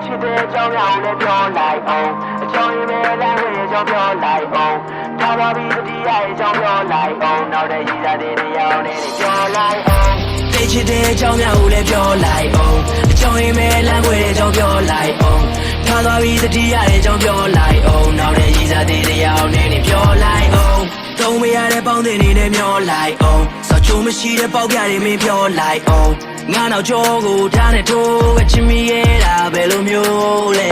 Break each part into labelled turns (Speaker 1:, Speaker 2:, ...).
Speaker 1: ချစ်တဲ့အကြောင်းများကိုလည်းပြောလိုက်အောင်အကြောင်းရင်းပဲလမ်းခွေအကြောင်းပြောလိုက်အောင်ထားပါပြီးတတိယအကြောင်းပြောလိုက်အောင်နောက်တဲ့ရည်စားတဲ့တရားနဲ့ပြောလိုက်အောင်သိချစ်တဲ့အကြောင်းများကိုလည်းပြောလိုက်အောင်အကြောင်းရင်းပဲလမ်းခွေအကြောင်းပြောလိုက်အောင်ထားပါပြီးတတိယအကြောင်းပြောလိုက်အောင်နောက်တဲ့ရည်စားတဲ့တရားနဲ့ပြောလိုက်အောင်သုံးမရတဲ့ပေါင်းတင်နေနဲ့မျောလိုက်အောင်စောချိုးမရှိတဲ့ပေါက်ပြတွေမင်းပြောလိုက်အောင်ငါနောက်ကျောကိုထားနဲ့ထိုးဝချင်မိရဲ့တာဘယ်လိုမျိုးလဲ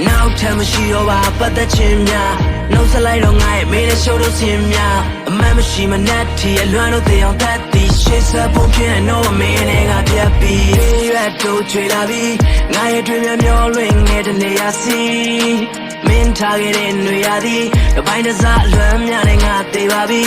Speaker 1: နောက်ထပ်မရှိတော့ပါပတ်သက်ခြင်းများနှုတ်ဆက်လိုက်တော့ငါရဲ့မေးတဲ့ရှိုးတို့စင်များအမှန်မရှိမနဲ့ထီအလွမ်းတို့သေးအောင်တတ်သည်ရှေ့ဆက်ဖို့ဖြစ်နေတော့မင်းနဲ့ငါပြတ်ပြီးရွက်တို့ချွေလာပြီးငါရဲ့တွင်မျောလွင်ငယ်တနေရစီမင်းထားခဲ့တဲ့ຫນွေရသည်တစ်ပိုင်းတစ်စားအလွမ်းများနဲ့ငါသေးပါပြီ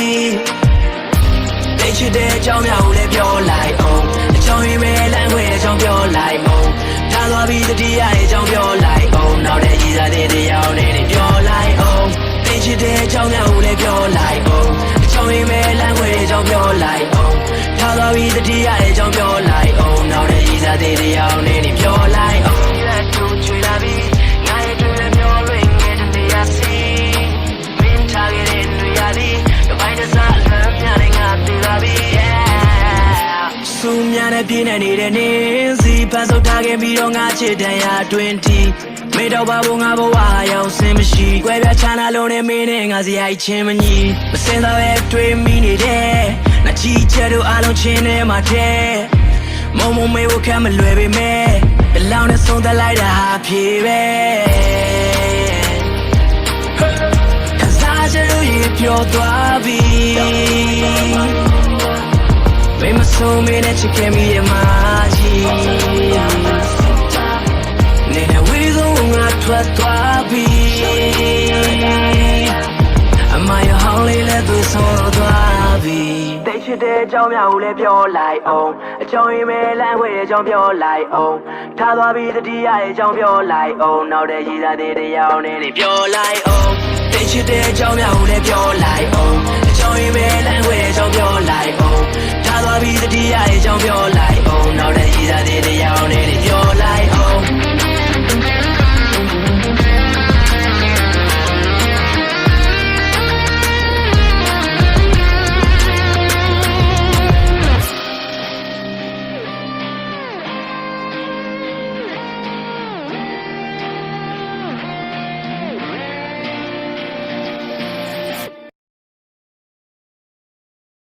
Speaker 1: သိချစ်တဲ့အကြောင်းများကိုလည်းပြောလိုက်အောင်အကြောင်းရင်းပဲလမ်းခွေအကြောင်းပြောလိုက်အောင်ထားသွားပြီးတတိယအကြောင်းပြောလိုက်အောင်နောက်တဲ့ရည်စားတဲ့တရားနဲ့ပြောလိုက်အောင်သိချစ်တဲ့အကြောင်းများကိုလည်းပြောလိုက်အောင်အကြောင်းရင်းပဲလမ်းခွေအကြောင်းပြောလိုက်အောင်ထားသွားပြီးတတိယအကြောင်းပြောလိုက်အောင်နောက်တဲ့ရည်စားတဲ့တရားနဲ့ပြောလိုက်အောင်လက်တို့ချွေလာပြီးငါရဲ့တွေ့မျောလွင်ငယ်တနေရစီမင်းထားခဲ့တဲ့ຫນွေရသည်တစ်ပိုင်းတစ်စားအလွမ်းများနဲ့ငါသေးပါပြီစူးများနဲ့ပြင်းနေတဲ့နေစီဖန်ဆုပ်ထားခဲ့ပြီးတော့ငါချစ်တန်ရာတွင်တီမေတော့ပါဘူးငါဘဝရောက်စင်မရှိကွဲပြားချမ်းသာလုံးနဲ့မင်းနဲ့ငါစီရိုက်ချင်းမညီမစင်တော့ပဲတွေးမိနေတယ်နှချီချက်တို့အားလုံးချင်းနဲ့မှတဲ့မုံမေဖို့ခံမလွယ်ပေမဲ့ဘလောင်နဲ့ဆုံးသက်လိုက်တာဟာဖြေပဲခစားချလို့ရပြောသွားပြီမင်းမဆုံးမင်းနဲ့ချစ်ခဲ့မိရဲ့မာကြီးနေနဲ့ဝေးဆုံးငါထွက်သွားပြီအမရဟောင်းလေးလည်းသူဆုံးသွားပြီသိချစ်တဲ့အကြောင်းများကိုလည်းပြောလိုက်အောင်အကြောင်းရင်းပဲလမ်းခွေအကြောင်းပြောလိုက်အောင်ထားသွားပြီးတတိယအကြောင်းပြောလိုက်အောင်နောက်တဲ့ရည်စားတဲ့တရားနဲ့ပြောလိုက်အောင်သိချစ်တဲ့အကြောင်းများကိုလည်းပြောလိုက်အောင်အကြောင်းရင်းပဲလမ်းခွေအကြောင်း